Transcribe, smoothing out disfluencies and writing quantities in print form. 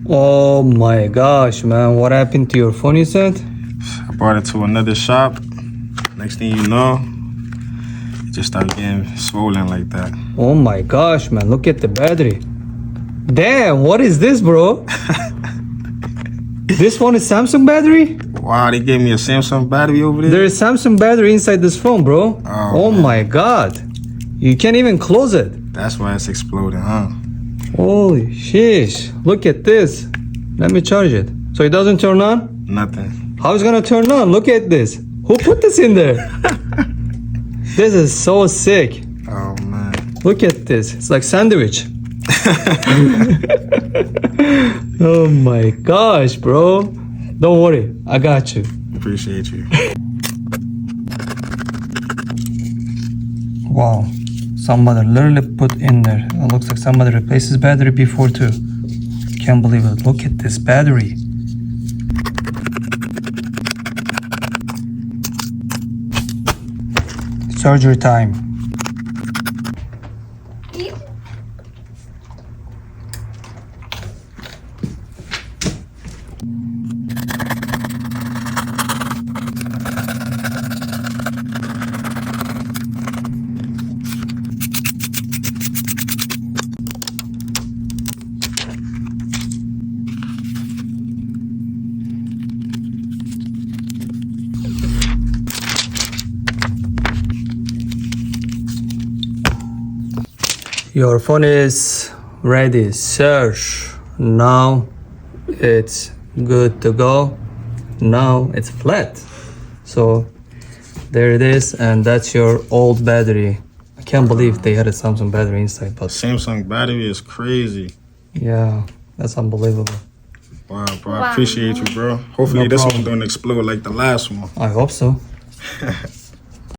Oh my gosh, man. What happened to your phone, you said? I brought it to another shop. Next thing you know, it just started getting swollen like that. Oh my gosh, man. Look at the battery. Damn, what is this, bro? This one is Samsung battery? Wow, they gave me a Samsung battery over there? There is Samsung battery inside this phone, bro. Oh my god. You can't even close it. That's why it's exploding, huh? Holy sheesh. Look at this. Let me charge it. So it doesn't turn on? Nothing. How is it gonna turn on? Look at this. Who put this in there? This is so sick. Oh man. Look at this. It's like sandwich. Oh my gosh, bro. Don't worry. I got you. Appreciate you. Wow. Somebody literally put in there. It looks like somebody replaced his battery before too. Can't believe it. Look at this battery. Surgery time. Your phone is ready, search. Now it's good to go. Now it's flat. So there it is, and that's your old battery. I can't believe they had a Samsung battery inside, but Samsung battery is crazy. yeah, that's unbelievable. Wow, bro. I appreciate you, bro. Hopefully No this problem. one don't explode like the last one. I hope so.